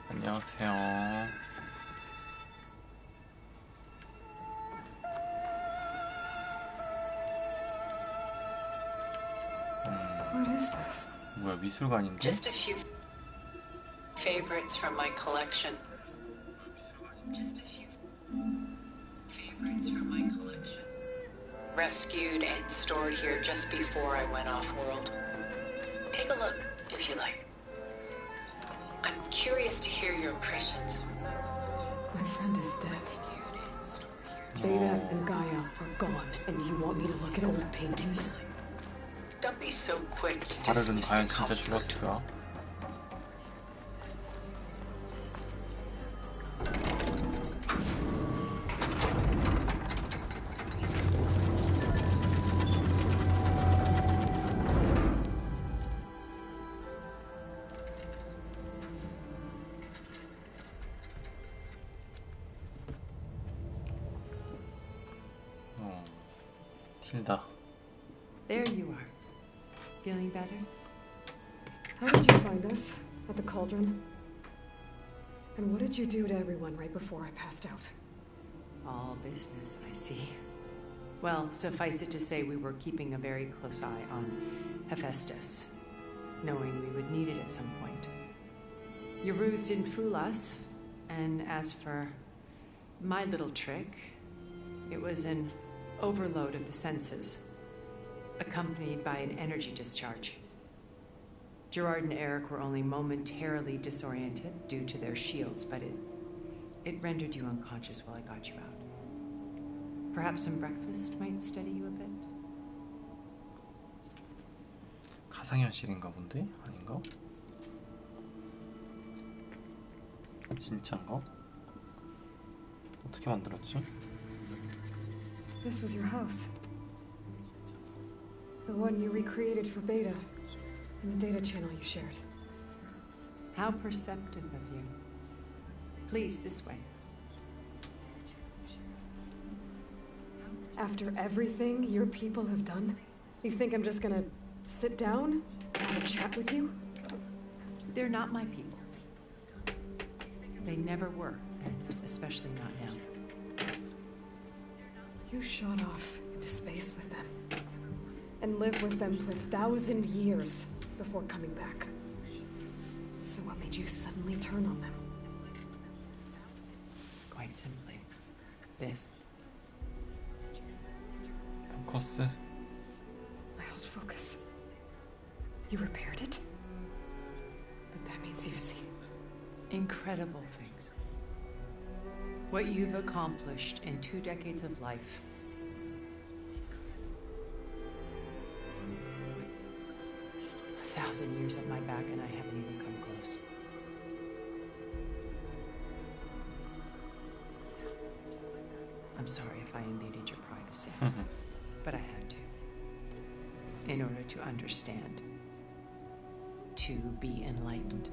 안녕하세요. What is this? 뭐야, 미술관인데? Just a few favorites from my collection. Just a few favorites from my collection. Rescued and stored here just before I went off-world. Take a look, if you like. I'm curious to hear your impressions. My friend is dead. Beta and Gaia are gone, and you want me to look at old paintings? Don't be so quick to 다르든 dismiss 과연 the 진짜 conflict. 죽었을까? 틸다. There you are. Feeling better? How did you find us? At the cauldron? And what did you do to everyone right before I passed out? All business, I see. Well, suffice it to say we were keeping a very close eye on Hephaestus, knowing we would need it at some point. Your ruse didn't fool us, and as for my little trick, it was an overload of the senses, accompanied by an energy discharge. Gerard and Eric were only momentarily disoriented due to their shields, but it rendered you unconscious while I got you out. Perhaps some breakfast might steady you a bit? 가상현실인가 본데? 아닌가? 진짠가? 어떻게 만들었지? This was your house. The one you recreated for Beta, and the data channel you shared. How perceptive of you. Please, this way. After everything your people have done, you think I'm just gonna sit down and have a chat with you? They're not my people. They never were, and especially not now. You shot off into space with them, and lived with them for 1,000 years before coming back. So what made you suddenly turn on them? Quite simply, this. 포커스. My old focus. You repaired it? But that means you've seen Incredible things. What you've accomplished in 2 decades of life. 1,000 years at my back and I haven't even come close. I'm sorry if I invaded your privacy, but I had to. In order to understand. To be enlightened.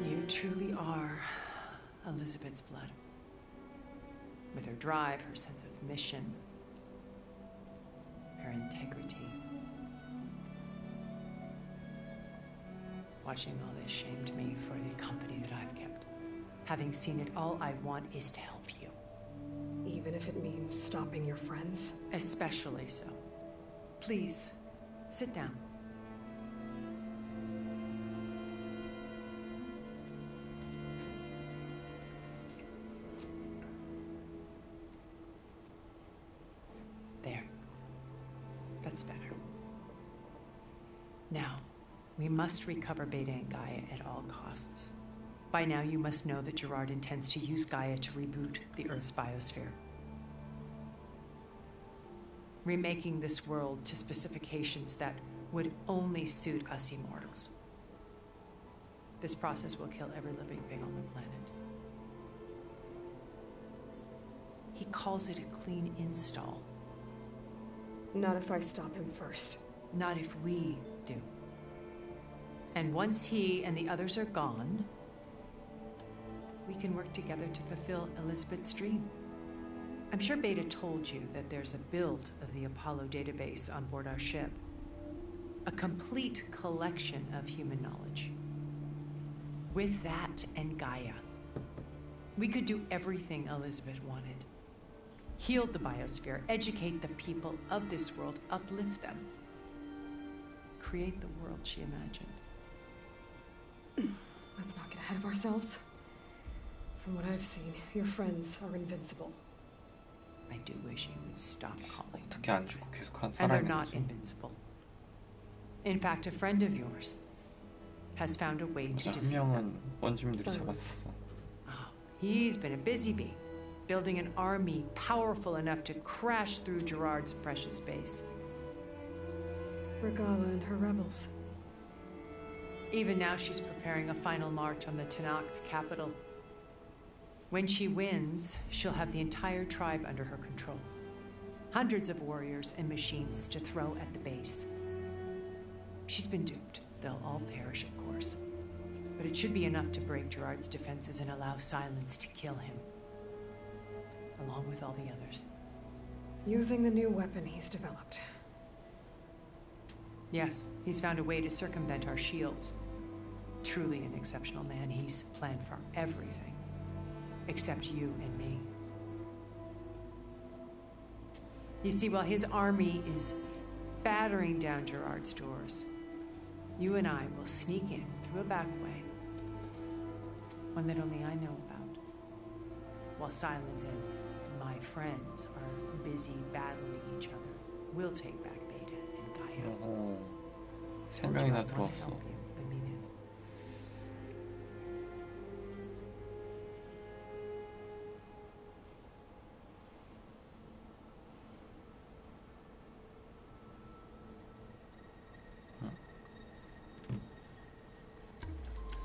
You truly are Elizabeth's blood. With her drive, her sense of mission, her integrity. Watching all this shamed me for the company that I've kept. Having seen it, all I want is to help you. even if it means stopping your friends? Especially so. Please, sit down. There. That's better. Now, we must recover Beta and Gaia at all costs. By now, you must know that Gerard intends to use Gaia to reboot the Earth's biosphere. Remaking this world to specifications that would only suit us immortals. This process will kill every living thing on the planet. He calls it a clean install. Not if I stop him first. Not if we do. And once he and the others are gone, we can work together to fulfill Elizabeth's dream. I'm sure Beta told you that there's a build of the Apollo database on board our ship. A complete collection of human knowledge. With that and Gaia, we could do everything Elizabeth wanted. Heal the biosphere, educate the people of this world, uplift them. Create the world she imagined. Let's not get ahead of ourselves. From what I've seen, your friends are invincible. I do wish you would stop calling them 어떻게 안 my 죽고 friends. 계속 And they're 살아있는 not 거지? invincible. In fact, a friend of yours has found a way to 맞아, 한 defeat them. 명은 원주민들이 Silence. 잡았었어. Oh, he's been a busy bee, building an army powerful enough to crash through Gerard's precious base. Regala and her rebels. Even now, she's preparing a final march on the Tenakth capital. When she wins, she'll have the entire tribe under her control. Hundreds of warriors and machines to throw at the base. She's been duped. They'll all perish, of course. But it should be enough to break Gerard's defenses and allow Silence to kill him, along with all the others. Using the new weapon he's developed. Yes, he's found a way to circumvent our shields. Truly an exceptional man. He's planned for everything, except you and me. You see, while his army is battering down Gerard's doors, you and I will sneak in through a back way, one that only I know about, while Silence and my friends are busy battling each other. We'll take back Beta and Gaia. 어, 세 Told you I 명이나 wanna 들어왔어. help you. I mean it.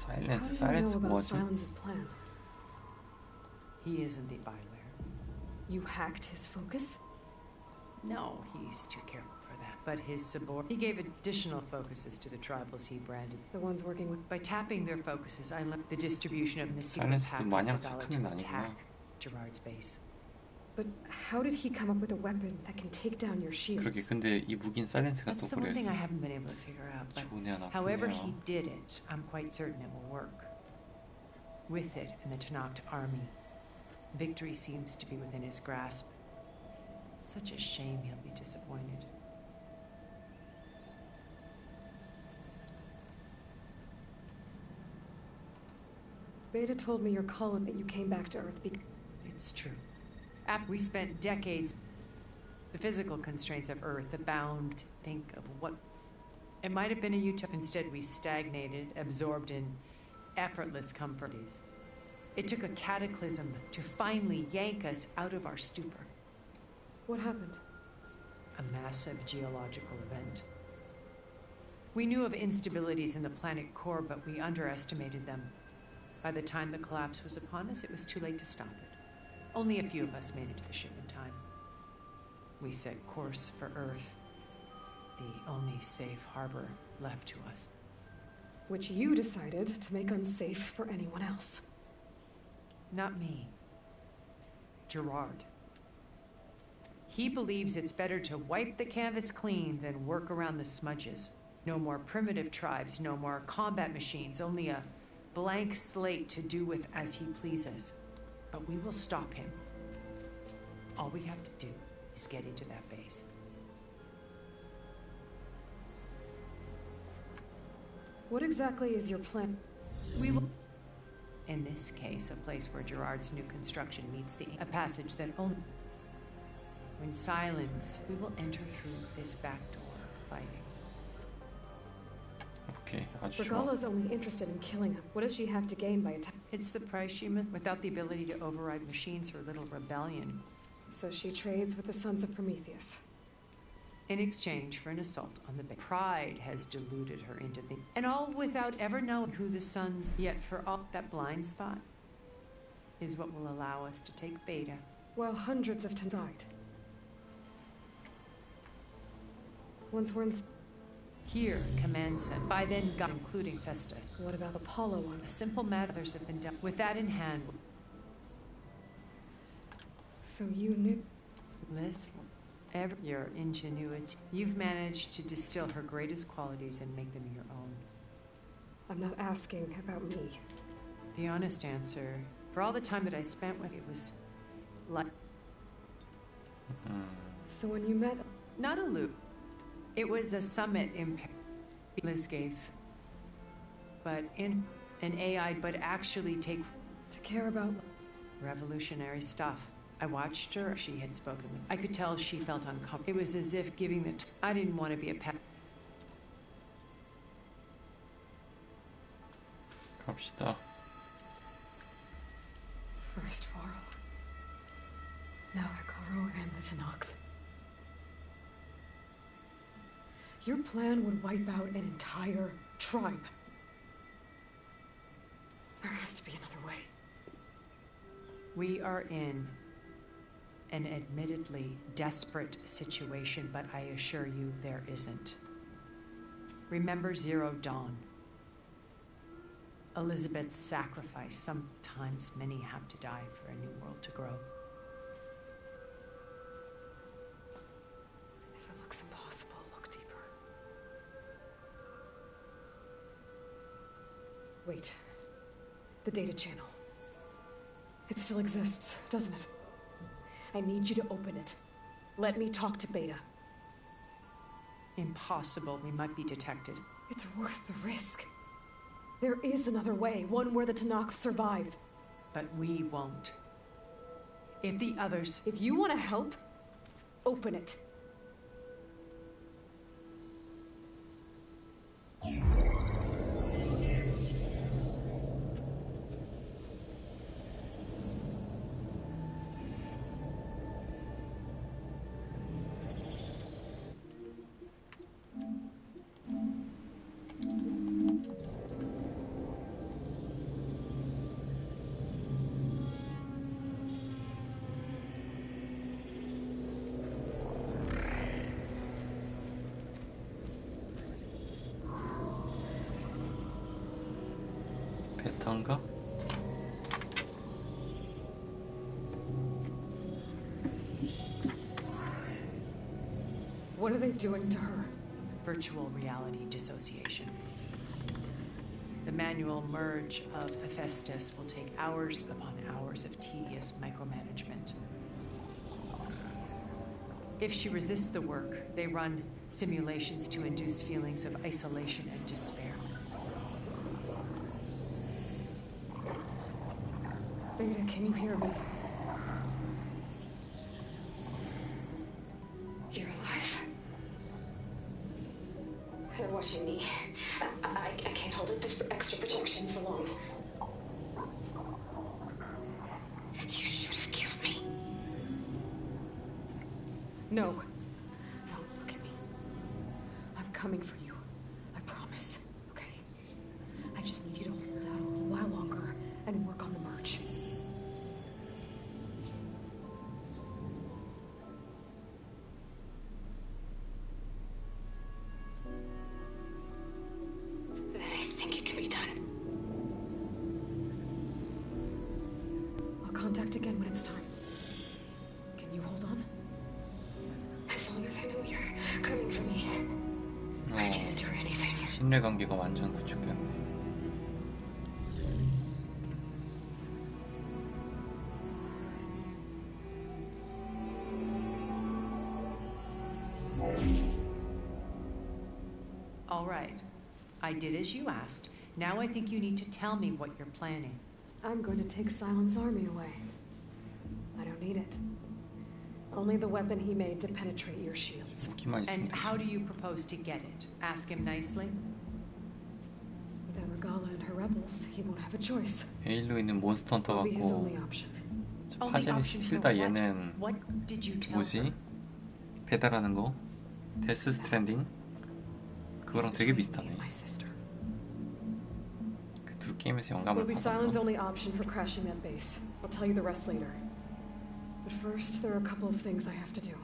How do you know 사일렌스 about 뭐지? Silence's plan? He isn't the byware. You hacked his focus? No, he's too careful for that. But his he gave additional focuses to the tribals he branded. The ones working with... By tapping their focuses, I learned the distribution of the secret 사일렌스도 pack of 마냥 Regala 착한 to 애는 아니구나. attack Gerard's base. But how did he come up with a weapon that can take down your shields? 그러게 근데 이 무기는 사일렌스가 That's 또 the one thing I 버렸어. haven't been able to figure out. But 좋으냐 나쁘냐. however he did it, I'm quite certain it will work. With it and the Tenakth army, victory seems to be within his grasp. Such a shame he'll be disappointed. Beta told me your colony that you came back to Earth because... It's true. After we spent decades, the physical constraints of Earth, the bound, think of what it might have been a utopia. Instead, we stagnated, absorbed in effortless comforts. It took a cataclysm to finally yank us out of our stupor. What happened? A massive geological event. We knew of instabilities in the planet core, but we underestimated them. By the time the collapse was upon us, it was too late to stop it. Only a few of us made it to the ship in time. We set course for Earth, the only safe harbor left to us. Which you decided to make unsafe for anyone else. Not me. Gerard. He believes it's better to wipe the canvas clean than work around the smudges. No more primitive tribes, no more combat machines, only a blank slate to do with as he pleases. But we will stop him. All we have to do is get into that base. What exactly is your plan? We will... In this case, a place where Gerard's new construction meets a passage that only... When Silence, we will enter through this back door, fighting. 오케이, 아주 좋아. Regala's only interested in killing him. What does she have to gain by attacking? It's the price she must... Without the ability to override machines, her little rebellion. So she trades with the Sons of Prometheus. In exchange for an assault on the base. Pride has deluded her into the... And all without ever knowing who the Sons... Yet for all that blind spot is what will allow us to take Beta. While hundreds of tons died. Once we're in... Here, command sent. By then, God, including Festus. What about Apollo on A this? simple matters have been done. With that in hand, So you knew... Liz, Your ingenuity. You've managed to distill her greatest qualities and make them your own. I'm not asking about me. The honest answer, for all the time that I spent with it, was like So when you met... not a loop. It was a summit in Liz gave, but in an AI, but actually take To care about... revolutionary stuff. I watched her. She had spoken with. I could tell she felt uncomfortable. It was as if giving the. I didn't want to be a pet. 갑시다. First Varl. Now Hikaru and the Tanakh. Your plan would wipe out an entire tribe. There has to be another way. We are in an admittedly desperate situation, but I assure you there isn't. Remember Zero Dawn. Elizabeth's sacrifice. Sometimes many have to die for a new world to grow. If it looks impossible, look deeper. Wait. The data channel. It still exists, doesn't it? I need you to open it. Let me talk to Beta. Impossible. We might be detected. It's worth the risk. There is another way, one where the Tanakh survive. But we won't. If the others... If you want to help, open it. 베타인가? What are they doing to her? Virtual reality dissociation. The manual merge of Hephaestus will take hours upon hours of tedious micromanagement. If she resists the work, they run simulations to induce feelings of isolation and despair. Beta, can you hear me? You're alive. They're watching me. I can't hold it this extra protection for long. You should have killed me. No. No, look at me. I'm coming for you. I promise. Okay? I just need you to hold out a little while longer and work on the merge. I think it can be done. I'll contact again when it's time. Can you hold on? As long as I know you're coming for me, I can't endure anything. 신뢰관계가 완전 구축됐네. All right. I did as you asked. Now I think you need to tell me what you're planning. I'm going to take Silent's army away. I don't need it. Only the weapon he made to penetrate your shields. 무기만 And 있으면 how 되지. do you propose to get it? Ask him nicely? Without Regala and her rebels, he won't have a choice. 에일로 있는 몬스터 헌터 It'll be his 같고 only option. 저 Only 파제니 option for 스틸다 what? 얘는 What did you tell 뭐지? her? 배달하는 거? 데스 스트랜딩? 그거랑 He's 되게 between me 비슷하네. and my sister. 그 두 게임에서 It'll 영감을 be Silent's 받았나? only option for crashing that base. I'll tell you the rest later. But first, there are a couple of things I have to do.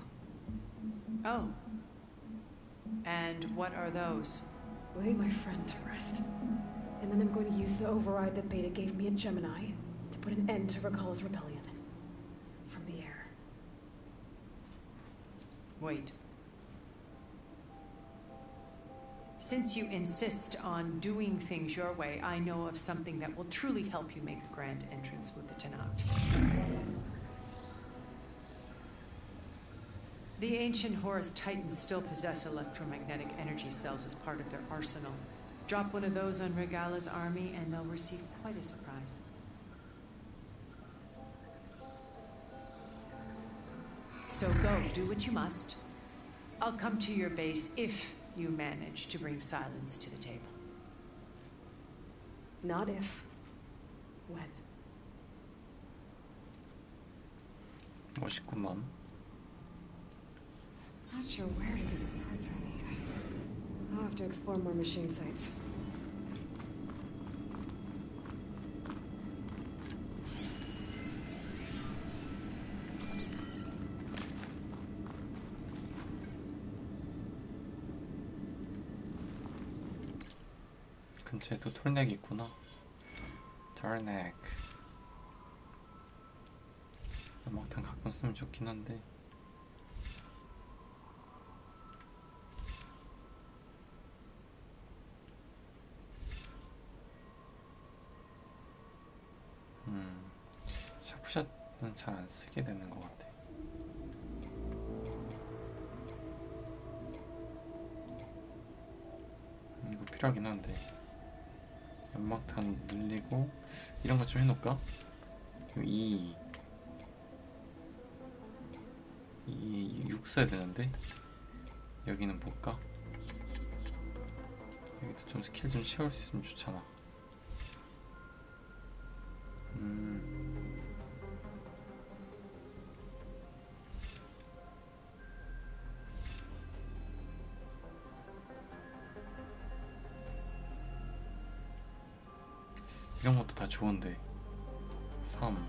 Oh. And what are those? Lay my friend to rest. And then I'm going to use the override that Beta gave me at Gemini to put an end to Regala's rebellion. From the air. Wait. Since you insist on doing things your way, I know of something that will truly help you make a grand entrance with the Tenat. The ancient Horus Titans still possess electromagnetic energy cells as part of their arsenal. Drop one of those on Regala's army and they'll receive quite a surprise. So go, do what you must. I'll come to your base if you manage to bring silence to the table. Not if. When. 멋있구만. Not sure where to get the parts I need. I'll have to explore more machine sites. 근처에 또 톨넥이 있구나. 톨넥. 연막탄 가끔 쓰면 좋긴 한데. 샤프샷은 잘 안 쓰게 되는 것 같아. 이거 필요하긴 한데. 연막탄 늘리고 이런 거 좀 해놓을까? 6 써야 되는데 여기는 볼까? 여기도 좀 스킬 좀 채울 수 있으면 좋잖아. 이런 것도 다 좋은데 3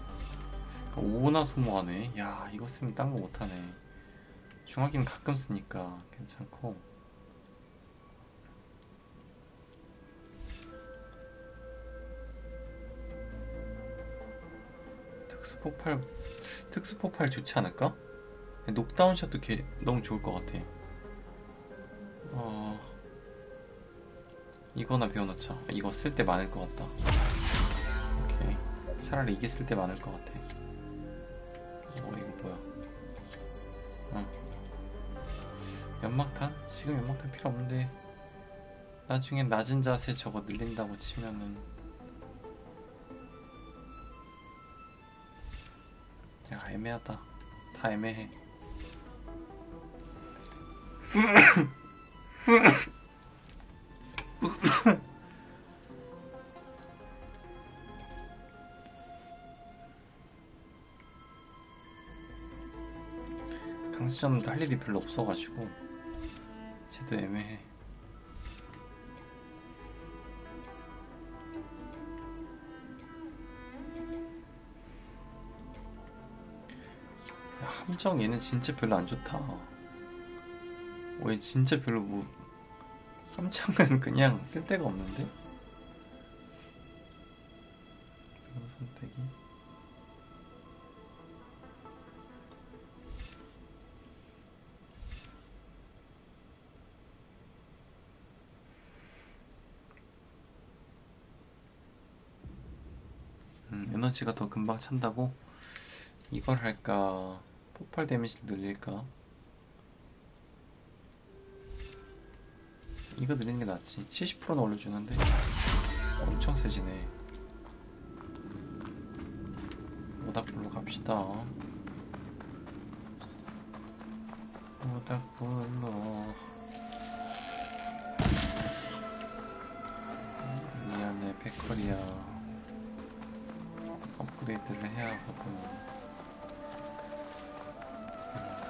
5나 소모하네. 야, 이거 쓰면 딴 거 못하네. 중화기는 가끔 쓰니까 괜찮고. 특수폭발 좋지 않을까? 녹다운샷도 너무 좋을 것 같아. 이거나 배워놓자. 이거 쓸 때 많을 것 같다. 오케이. 차라리 이게 쓸 때 많을 것 같아. 이거 뭐야? 연막탄? 지금 연막탄 필요 없는데 나중에 낮은 자세 저거 늘린다고 치면은 야, 애매하다. 다 애매해. 강수점도 할 일이 별로 없어가지고 쟤도 애매해. 야, 함정 얘는 진짜 별로 안 좋다. 얘 진짜 별로 함정은 그냥 쓸 데가 없는데? 이런 선택이 에너지가 더 금방 찬다고? 이걸 할까? 폭발 데미지를 늘릴까? 이거 늘리는 게 낫지. 70%는 올려주는데 엄청 세지네. 모닥불로 갑시다. 모닥불로. 미안해 백커리야. 업그레이드를 해야 하거든.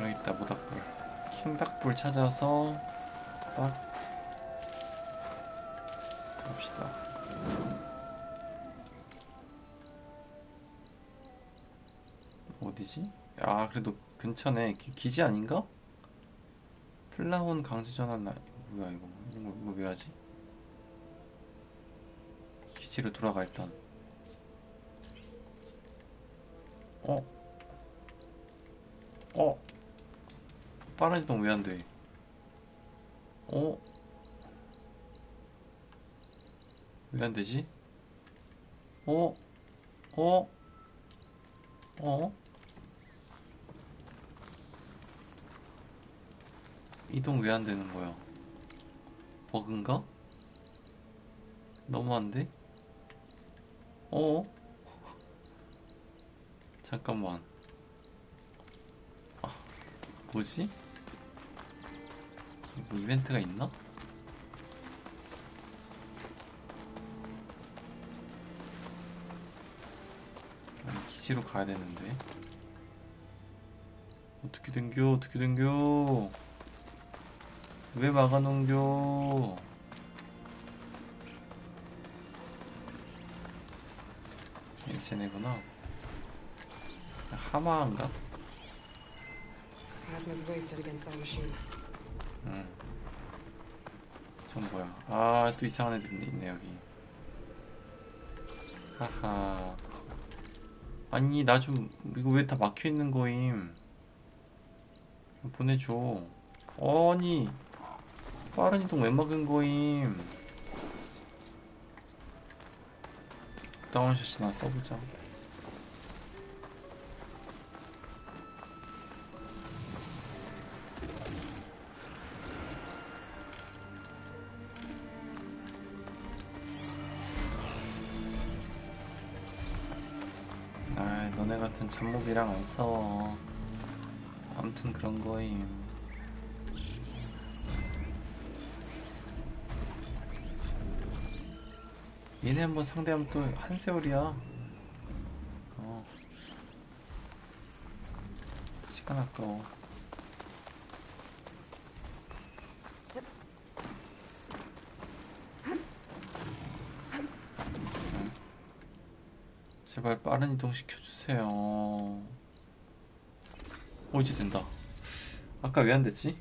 여기 있다. 모닥불. 킹닥불 찾아서 딱 갑시다. 어디지? 아, 그래도 근처네. 기지 아닌가? 플라온 강수전환 뭐야 이거? 이거 왜 하지? 기지로 돌아가 일단. 빠른 이동 왜 안 돼? 어? 왜 안 되지? 어? 어? 어? 이동 왜 안 되는 거야? 버그인가? 너무 안 돼? 어? 잠깐만. 아, 뭐지? 이거 이벤트가 있나? 아니, 기지로 가야 되는데. 어떻게 된겨? 어떻게 된겨? 왜 막아놓은겨? 쟤네구나. 하마인가? Plasma's wasted against that machine. 응. 전 뭐야? 아, 또 이상한 애들이 있네, 여기. 하하. 아니, 나 좀, 이거 왜 다 막혀있는 거임? 보내줘. 아니, 빠른 이동 왜 막은 거임? 다운샷이나 써보자. 아, 너네 같은 잡목이랑 안 싸워. 아무튼 그런 거임. 얘네 한번 상대하면 또 한 세월이야. 시간 아까워. 응? 제발 빠른 이동 시켜주세요. 이제 된다. 아까 왜 안 됐지?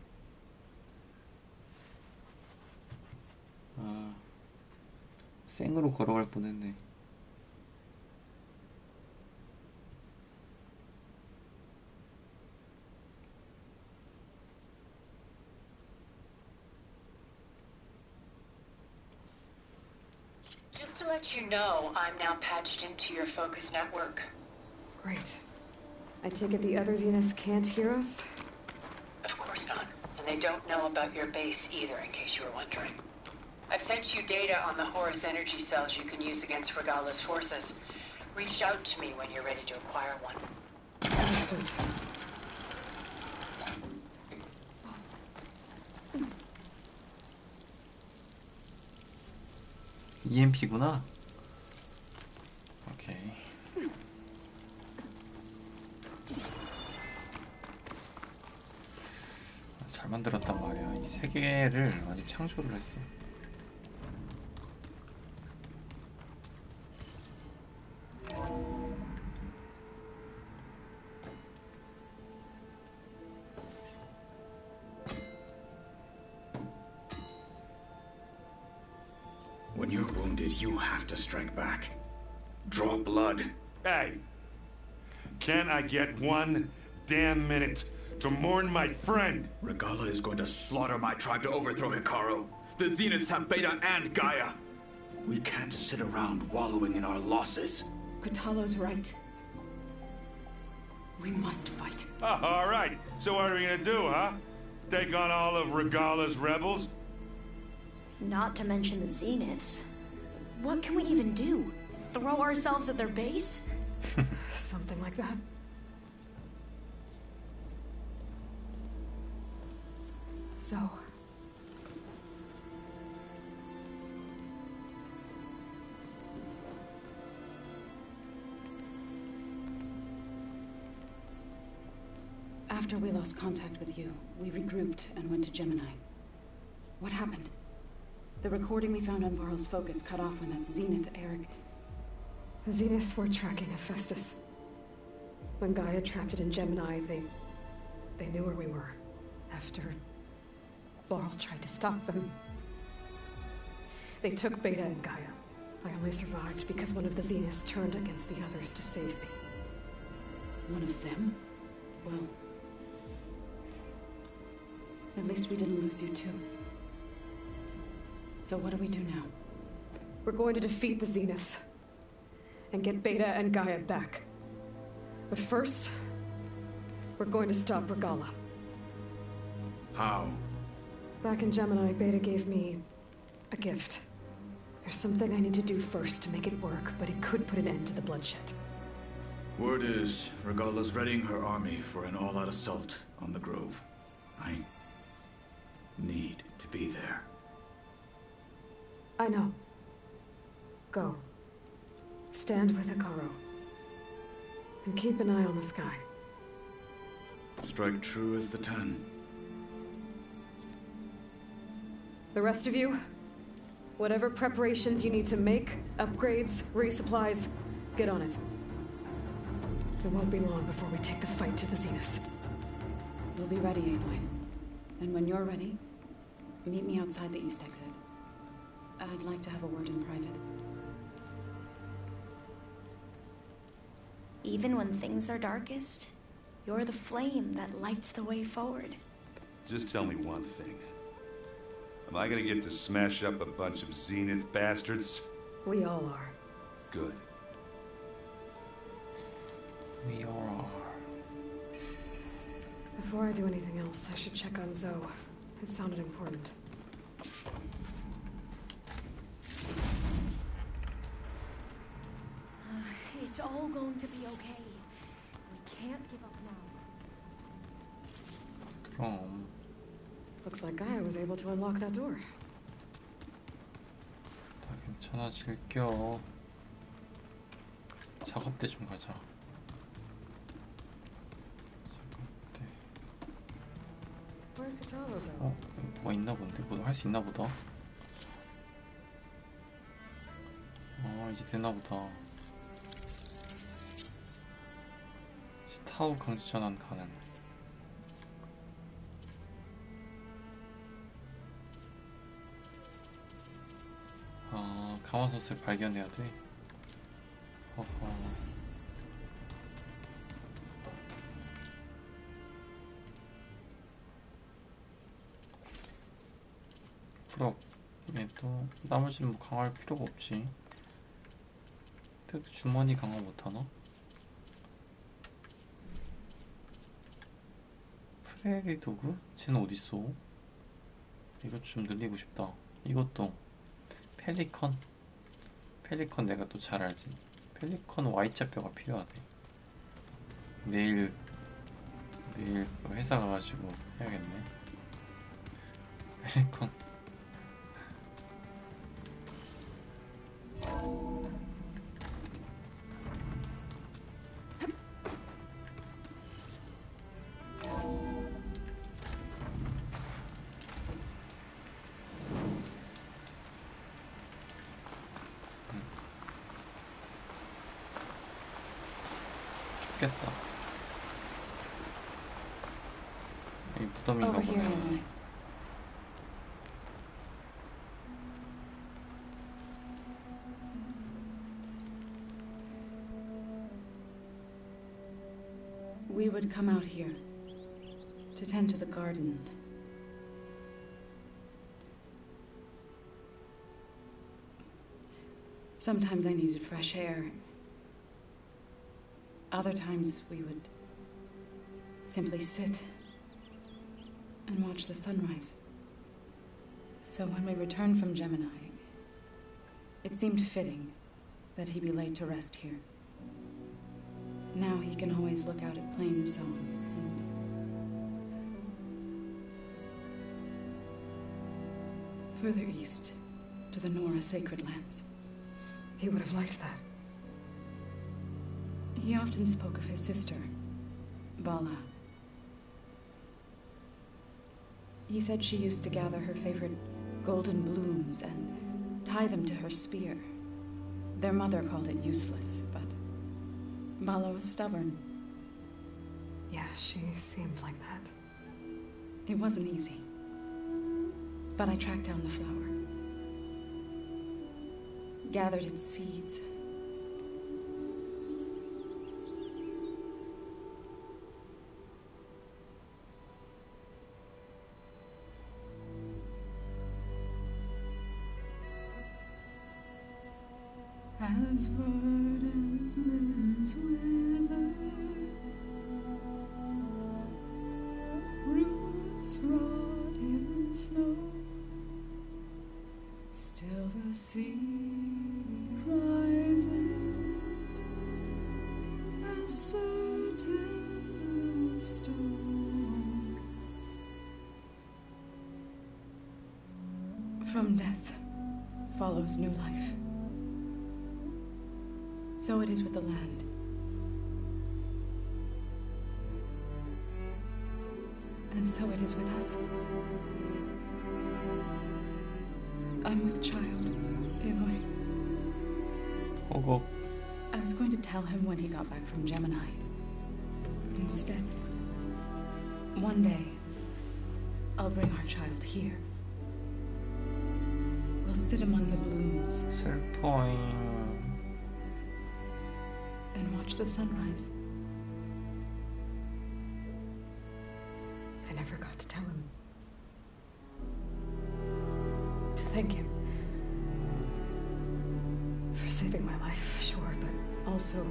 아, 생으로 걸어갈 뻔했네. Just to let you know, I'm now patched into your focus network. Great. I take it the other Zeniths can't hear us? Of course not. And they don't know about your base either, in case you were wondering. I've sent you data on the Horus energy cells you can use against Regala's forces. Reach out to me when you're ready to acquire one. Understood. EMP구나. 오케이. 잘 만들었단 말이야. 이 세계를 완전 창조를 했어. When you're wounded, you have to strike back. Draw blood. Hey! Can I get 1 damn minute to mourn my friend? Regala is going to slaughter my tribe to overthrow Hikaru. The Zeniths have Beta and Gaia. We can't sit around wallowing in our losses. Katalo's right. We must fight. Oh, all right. So what are we gonna do, huh? Take on all of Regala's rebels? Not to mention the Zeniths. What can we even do? Throw ourselves at their base? Something like that. So... After we lost contact with you, we regrouped and went to Gemini. What happened? The recording we found on Varl's focus cut off when that Zenith, Eric... The Zeniths were tracking Hephaestus. When Gaia trapped it in Gemini, they knew where we were. After Varl tried to stop them. They took Beta and Gaia. I only survived because one of the Zeniths turned against the others to save me. One of them? Well... At least we didn't lose you too. So what do we do now? We're going to defeat the Zeniths and get Beta and Gaia back. But first, we're going to stop Regala. How? Back in Gemini, Beta gave me a gift. There's something I need to do first to make it work, but it could put an end to the bloodshed. Word is, Regala's readying her army for an all-out assault on the Grove. I need to be there. I know. Go. Stand with Hikaru. And keep an eye on the sky. Strike true as the 10. The rest of you, whatever preparations you need to make, upgrades, resupplies, get on it. It won't be long before we take the fight to the Zeniths. We'll be ready, Aloy. And when you're ready, meet me outside the east exit. I'd like to have a word in private. Even when things are darkest, you're the flame that lights the way forward. Just tell me one thing. Am I gonna get to smash up a bunch of Zenith bastards? We all are. Good. We all are. Before I do anything else, I should check on Zoe. It sounded important. It's all going to be okay. We can't give up now. 그럼 Looks like Gaia was able to unlock that door. 다 괜찮아질겨. 작업대 좀 가자. 작업대. Where'd Katara go? 뭐 있나 본데? 뭐 할 수 있나 보다. 이제 되나 보다. 이제 타워 강제 전환 가능. 가마솥을 발견해야 돼. 허허. 풀업. 또 나머지는 뭐 강화할 필요가 없지. 특히 주머니 강화 못하나? 프레리 도구? 쟤는 어딨어? 이것 좀 늘리고 싶다. 이것도 펠리컨. 펠리컨 내가 또 잘 알지. 펠리컨 Y자뼈가 필요하대. 내일 회사 가가지고 해야겠네. 펠리컨. 죽겠다. 이 무덤인가 Over here, 보네. Aloy. We would come out here to tend to the garden. Sometimes I needed fresh air. Other times we would simply sit and watch the sunrise. So when we returned from Gemini, it seemed fitting that he be laid to rest here. Now he can always look out at Plains Song and further east to the Nora sacred lands. He would have liked that. He often spoke of his sister, Bala. He said she used to gather her favorite golden blooms and tie them to her spear. Their mother called it useless, but Bala was stubborn. Yeah, she seemed like that. It wasn't easy. But I tracked down the flower, gathered its seeds. as verdant wither, roots rot in snow, still the sea rises as certain as stone. From death follows new life. So it is with the land. And so it is with us. I'm with child, Aloy. 호국. I was going to tell him when he got back from Gemini. Instead, one day, I'll bring our child here. We'll sit among the blooms 슬퍼잉. and watch the sunrise. I never got to tell him. To thank him. For saving my life, sure, but also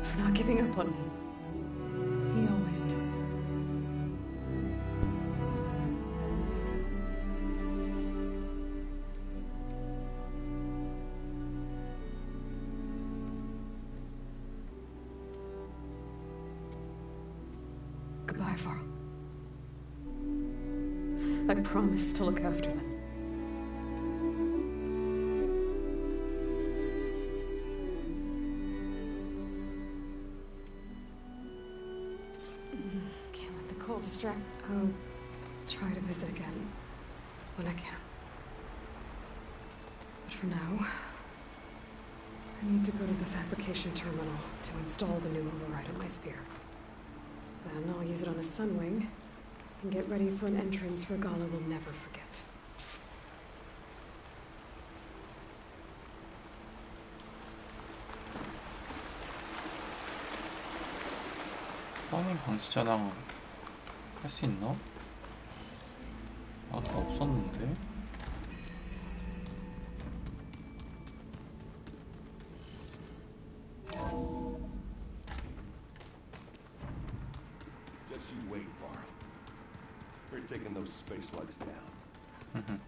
for not giving up on me. He always knew. Goodbye, Varl. I promise to look after them. Can't let the cold strike. I'll try to visit again when I can. But for now, I need to go to the fabrication terminal to install the new override on my sphere. Then I'll use it on a sunwing and get ready for an entrance Regala will never forget. 써니 방지자랑 할 수 있나? 아까 없었는데? Just you wait, Varl. We're taking those space slugs down.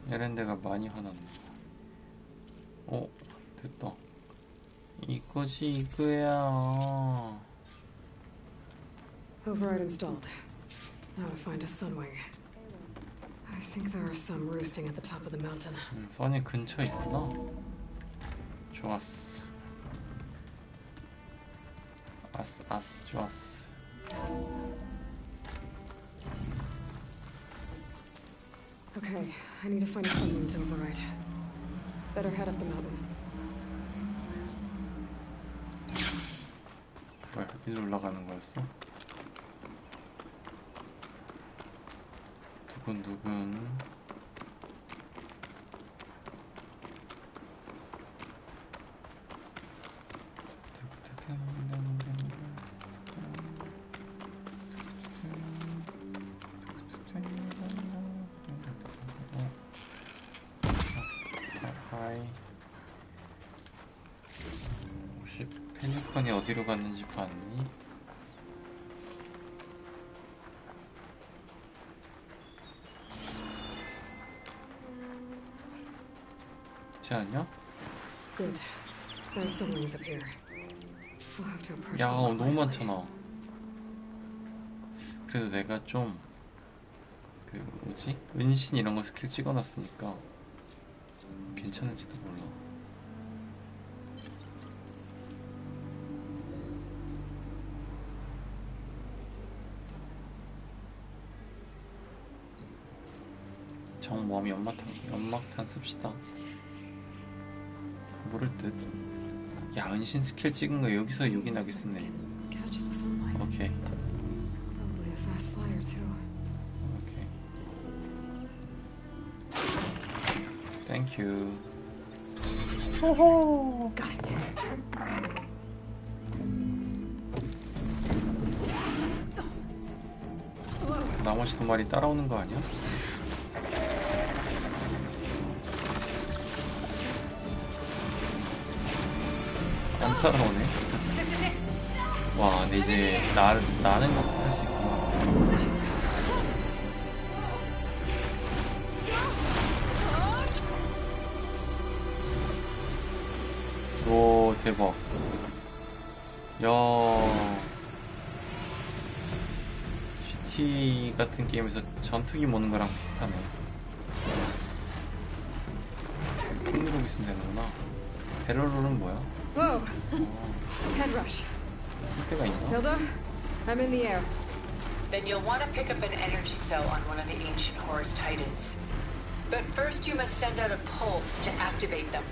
에렌데가 많이 화났네. 어, 됐다. 이거지, 이거야. Override installed. Now to find a sunwing. I think there are some roosting at the top of the mountain. 써니 근처에 있구나. 좋았어. 아스, 좋았어. Okay, I need to find a sunwing to override. Better head up the mountain. 뭐야, 어디로 올라가는 거였어? 두근두근. 하이. 혹시 페니컨이 어디로 갔는지 봤니? 쟤 아니야? Good. There are sunwings up here. I'll have to approach 야, them 너무 quietly. 많잖아. 그래도 내가 좀 그 뭐지? 은신 이런 거 스킬 찍어놨으니까 괜찮을지도 몰라. 정모함 연막탄 씁시다. 모를 듯. 야, 은신 스킬 찍은 거 여기서 요긴하게 쓰네. Catch the sunlight. 오케이. Probably a fast flyer too. 오케이. 땡큐. Got it. 나머지 두 마리 따라오는 거 아니야? 따라오네. 와, 근데 이제 나는 것도 할 수 있구나. 오, 대박. 야, GT 같은 게임에서 전투기 모는 거랑 비슷하네. 총 누르고 있으면 되는구나. 배럴롤은 뭐야? Whoa! Head rush. 쓸 데가 있나? Tilda, I'm in the air. Then you'll want to pick up an energy cell on one of the ancient Horus Titans. But first you must send out a pulse to activate them.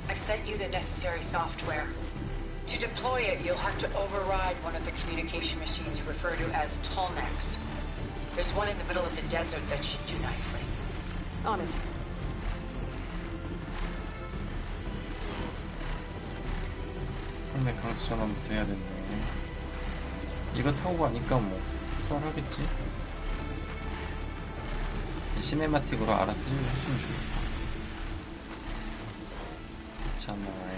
I've sent you the necessary software. To deploy it, you'll have to override one of the communication machines you refer to as Tolnecs. There's one in the middle of the desert that should do nicely. On it. 상대 강수 전환부터 해야 됐네. 이거 타고 가니까 뭐 수월하겠지? 시네마틱으로 알아서 해주면 좋겠다. 괜찮아.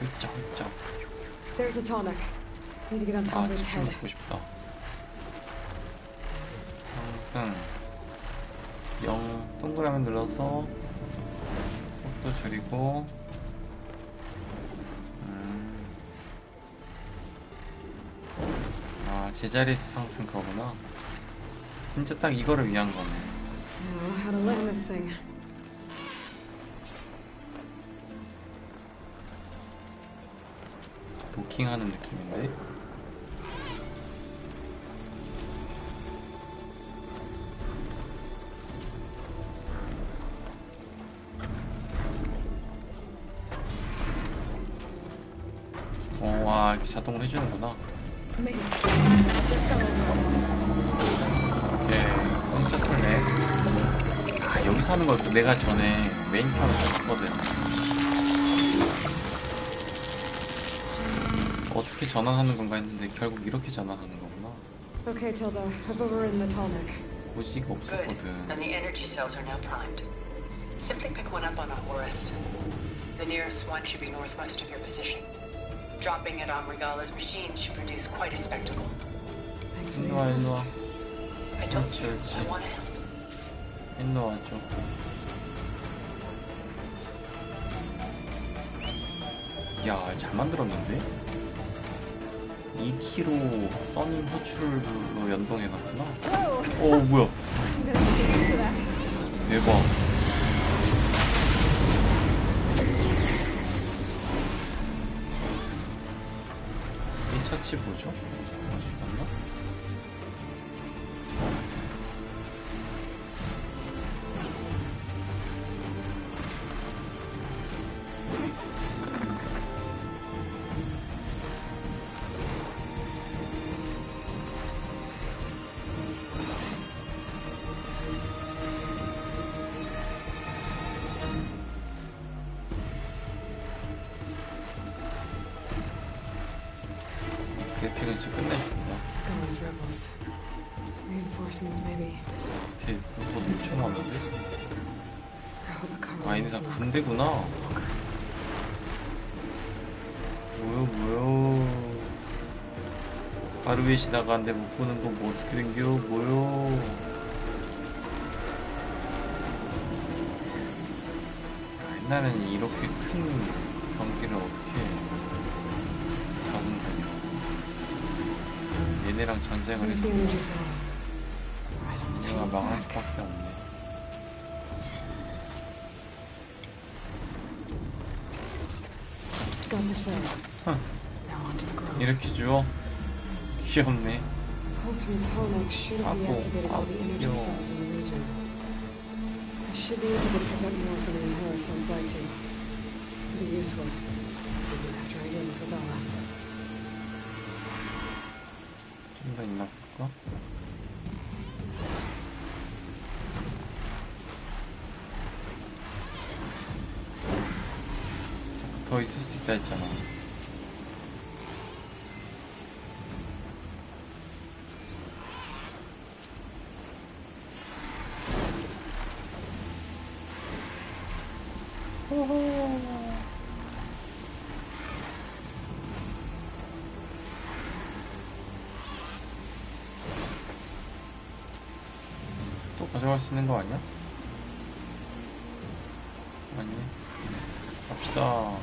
있자. There's a tonic. Need to get on top of its 치킨 head. 먹고 싶다. 상승 0 동그라미 눌러서 속도 줄이고 아, 제자리에서 상승 거구나. 진짜 딱 이거를 위한 거네. Now, how to land this thing? 도킹하는 느낌인데? 와, 이렇게 자동으로 해주는구나. Made it. Just got over. 오케이, 공짜 털네. 아, 여기서 하는 걸 내가 전에 메인편을 했거든. 어떻게 전환하는 건가 했는데 결국 이렇게 전환하는 거구나. Okay, Tilda. I've overridden the tonic. 고지가 Good. 없었거든. And the energy cells are now primed. Simply pick one up on a Horus. The nearest one should be northwest of your position. Dropping it on Regala's machine should produce quite a spectacle. Thanks for the 일로와, assist. 일로와. I told you, 그렇지. I want to help. 일로 와줘. 야, 잘 만들었는데? 2kg 써님 호출로 연동해놨구나. 오, 뭐야? I'm gonna get used to that. 대박. 이 처치 뭐죠? 죽었나? 그래픽은 진짜 끝내준다. Those rebels. Reinforcements, maybe. 되게 뭐 엄청 많은데? I hope a car 아, 얘네 다 won't smoke. 군대구나. 뭐야. 바로 위에 지나가는데 못 보는 거 뭐 어떻게 된겨? 뭐요? 옛날에는 이렇게 큰 경기를 어떻게 잡은 거냐. 얘네랑 전쟁을 Where's 해서 the energy cell? Right on the 얘가 Titan's 망할 back. 수밖에 없네. Got the cell. Huh. Now onto the grove. 이렇게 줘? 귀엽네. Pulse from tonic should have Apple, reactivated all the energy apple. cells in the region. I should be able to pick up more from the Horus on Flight 2. It'll be useful. Even after I deal with Regala. 좀 더 있나 볼까? 더 있을 수도 있다 했잖아. 또 가져갈 수 있는 거 아니야? 아니, 갑시다.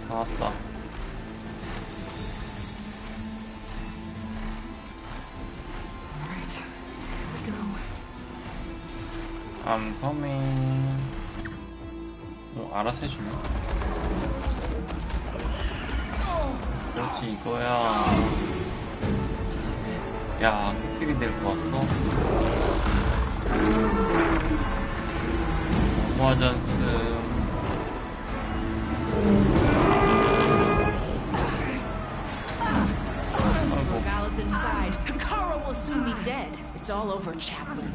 다 왔다. Alright, here we go. I'm coming. 알아서 해주네. 그렇지, 이거야. 야, 팩트리 데리고 왔어? 모아전스. Morgala's inside. Hikaru will soon be dead. It's all over, Chaplain.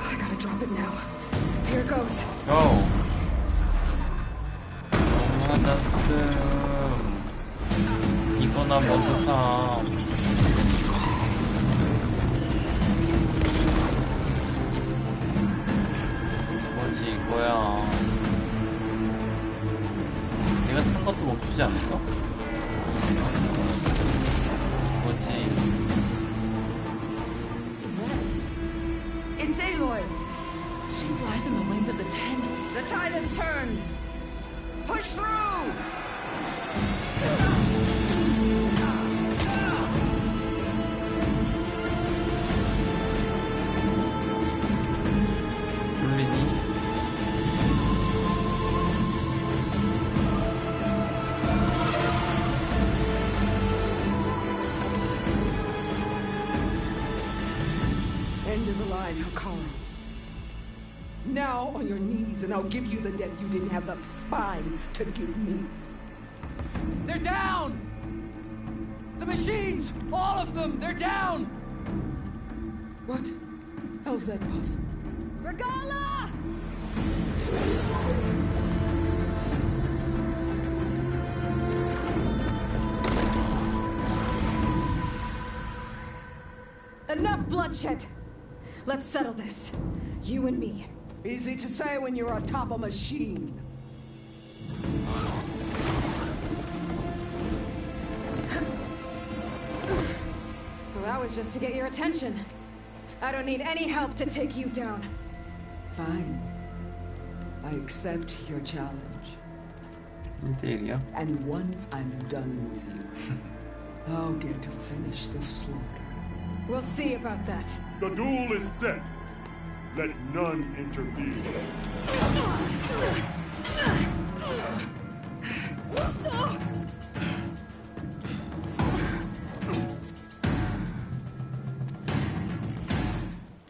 I gotta drop it now. Here goes. Go. 모아전스. 이거나 먼저 사. 뭐지, 이거야. 내가 탄 것도 멈추지 않을까? 뭐지? Is that? It's Aloy. She flies on the wings of the Ten. The tide has turned. Push through. 돌리니? End of the line, Hikaru. Now on your knees, and I'll give you the death you didn't have the spine to give me. They're down! The machines! All of them! They're down! What? How's that possible? Regala! Enough bloodshed! Let's settle this. You and me. Easy to say when you're atop a machine. Well, that was just to get your attention. I don't need any help to take you down. Fine. I accept your challenge. 1대1이야? And once I'm done with you, I'll get to finish the slaughter. We'll see about that. The duel is set. Let none intervene.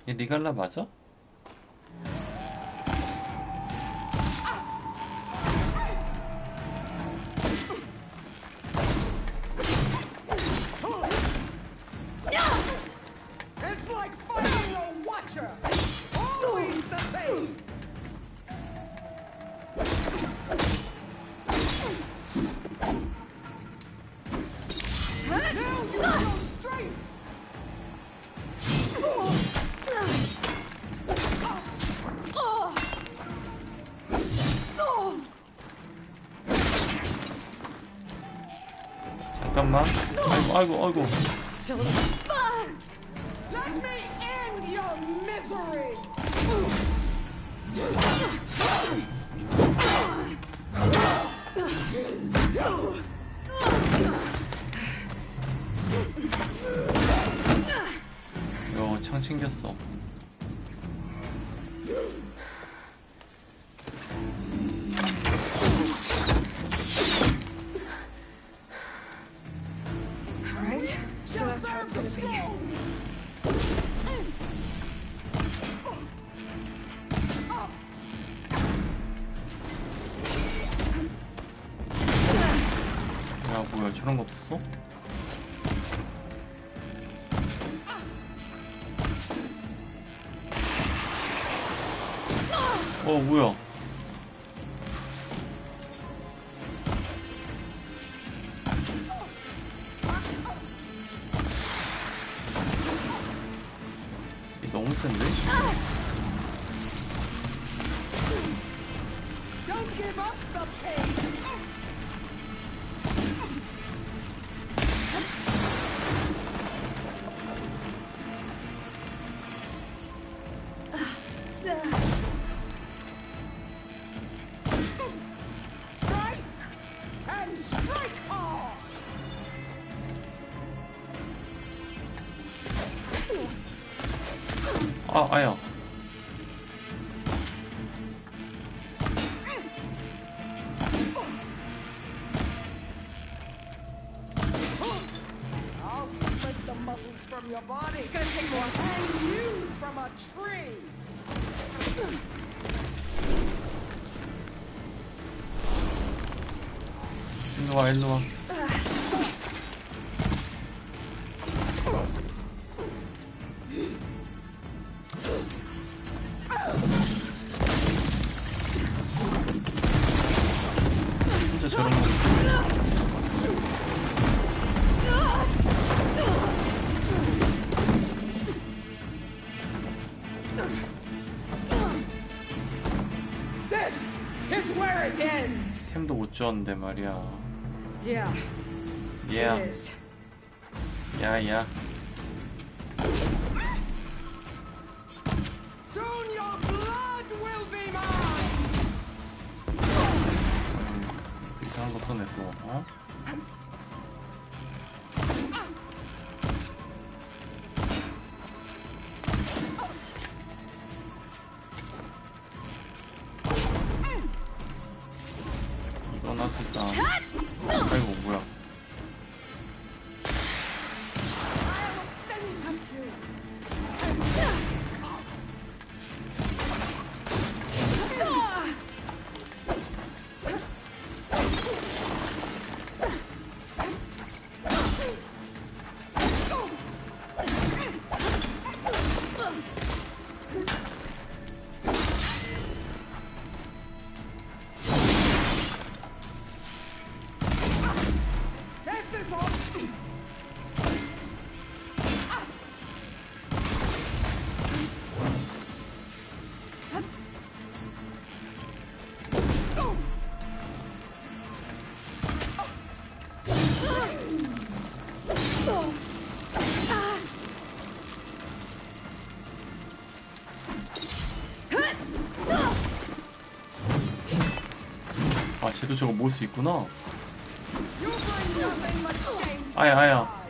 얘 리갈라 맞아? It's like fighting a watcher! Always the same! Now you go straight! 잠깐만. 아이고. Still Let me end your misery! 이거 창 챙겼어. Alright, so that's how it's gonna be. 야, 뭐야, 저런 거 없었어? 뭐야. 이게 너무 센데? Don't give up the pain. Strike and strike hard. 아야. I'll split the muscles from your body. It's gonna take more. Hang you from a tree. 일로와, 일로와. 진짜 저런 거. This is where it ends. 템도 못 주었는데 말이야. Yeah, 야, it is. 야. Soon your blood will be mine. 이상한 거 손에 또, 어? 이거 놨을까? 아이고, 뭐야. Test this on. 아, 쟤도 저거 모을 수 있구나. You bring nothing but shame. 아야.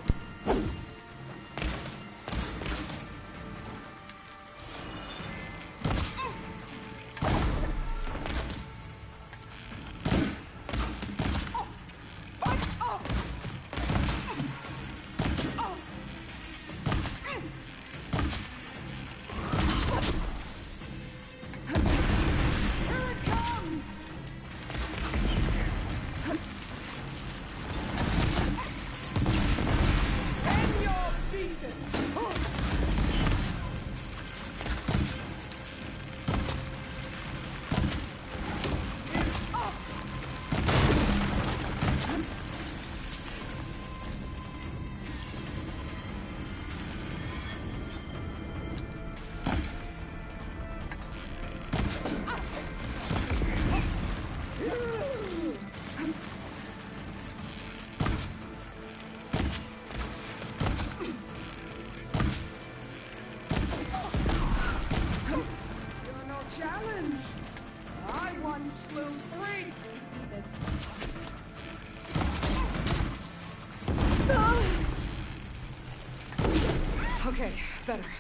You're no challenge. I once slew 3. Okay, better.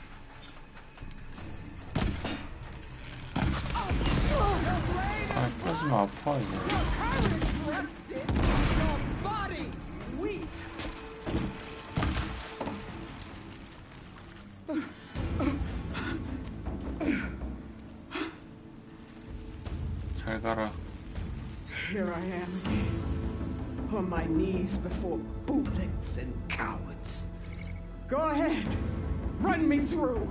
아, 그러지마, 아파, 이거. Courage rested, your body weak. 가라. Here I am, on my knees before bootlets and cowards. Go ahead, run me through.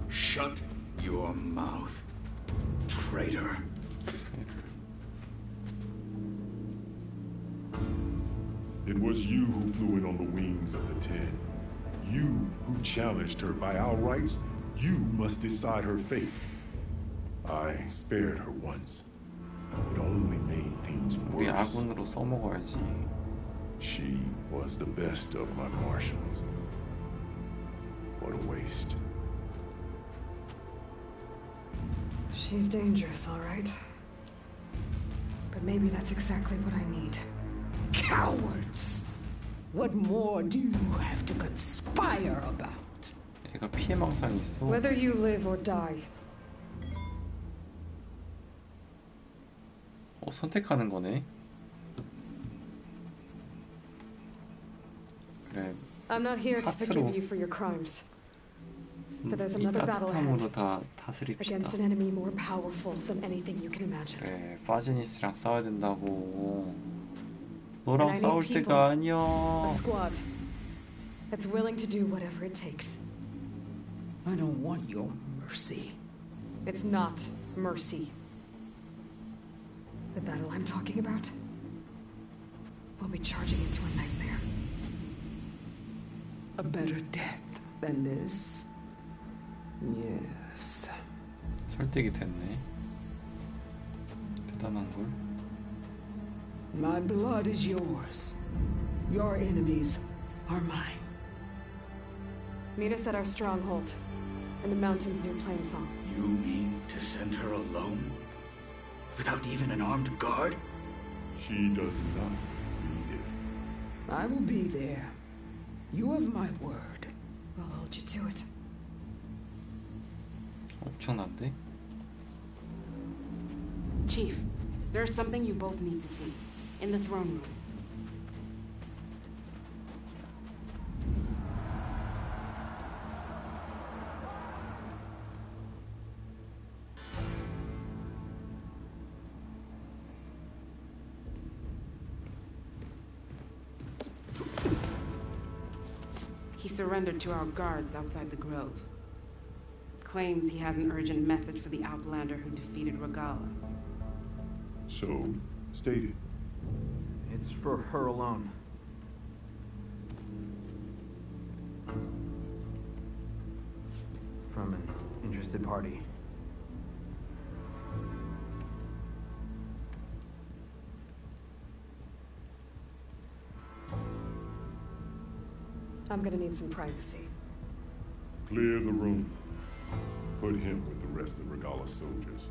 Shut your mouth, traitor. It was you who flew in on the wings of the Ten. You who challenged her by our rights. You must decide her fate. I spared her once. It only made things 우리 worse. 아군으로 써먹어야지. She was the best of my marshals. What a waste. She's dangerous, all right. But maybe that's exactly what I need. Cowards! What more do you have to conspire about? 얘가 피해망상이 있어. Whether you live or die. 선택하는 거네. 그래. I'm not here to 하트로. forgive you for your crimes. But there's 이 another battle 따뜻함으로 ahead. 다 다스립시다. Against an enemy more powerful than anything you can imagine. 그래, 파지니스랑 싸워야 된다고. And I 너랑 need 싸울 people, 때가 아니야. a squad that's willing to do whatever it takes. I don't want your mercy. It's not mercy. The battle I'm talking about will be charging into a nightmare. A better death than this? Yes. 설득이 됐네. 대단한 걸. My blood is yours. Your enemies are mine. Meet us at our stronghold, in the mountains near Plainsong. You mean to send her alone? Without even an armed guard? She does not need it. I will be there. You have my word. We'll hold you to it. 엄청난데? Chief, there's something you both need to see. In the throne room. He surrendered to our guards outside the grove. Claims he has an urgent message for the Outlander who defeated Regala. So, state it. It's for her alone. From an interested party. I'm gonna need some privacy. Clear the room. Put him with the rest of Regala's soldiers.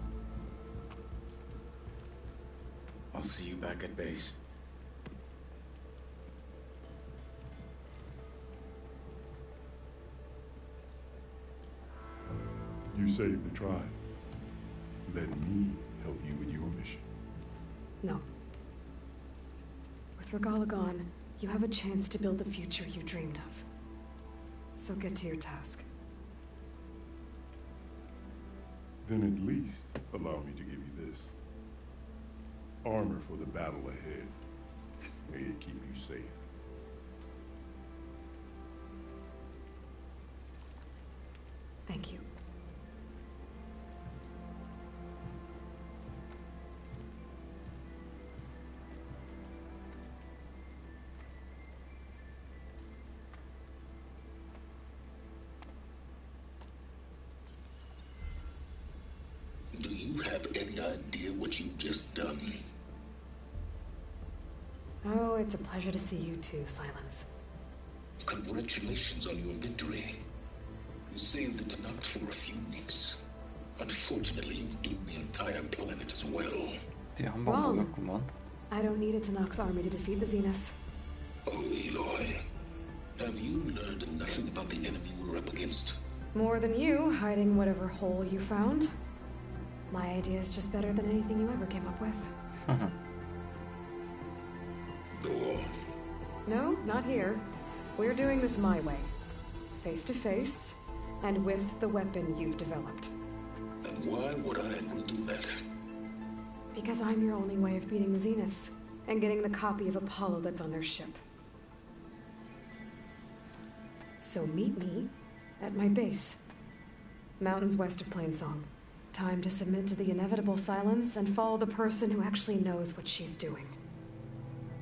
I'll see you back at base. You saved the tribe. Let me help you with your mission. No. With Regala gone, you have a chance to build the future you dreamed of. So get to your task. Then at least allow me to give you this. Armor for the battle ahead. May it keep you safe. Thank you. Do you have any idea what you've just done? Oh, it's a pleasure to see you too, Silence. Congratulations on your victory. You saved the Tanakh for a few weeks. Unfortunately, you've doomed the entire planet as well. Wrong. I don't need a Tanakh army to defeat the Zeniths. Oh, Eloy. Have you learned nothing about the enemy we're up against? More than you, hiding whatever hole you found. My idea is just better than anything you ever came up with. Go on. No, not here. We're doing this my way. Face to face, and with the weapon you've developed. And why would I ever do that? Because I'm your only way of beating the Zeniths and getting the copy of Apollo that's on their ship. So meet me at my base. Mountains west of Plainsong. Time to submit to the inevitable silence and follow the person who actually knows what she's doing.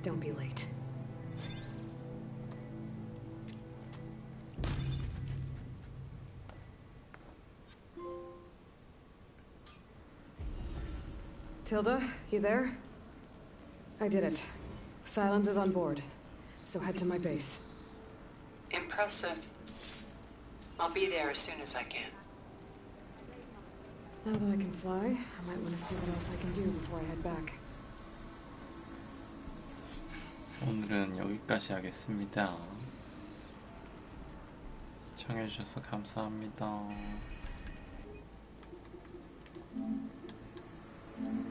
Don't be late. Tilda, you there? I did it. Silence is on board, so head to my base. Impressive. I'll be there as soon as I can. Now that I can fly, I might want to see what else I can do before I head back. 오늘은 여기까지 하겠습니다. 시청해주셔서 감사합니다.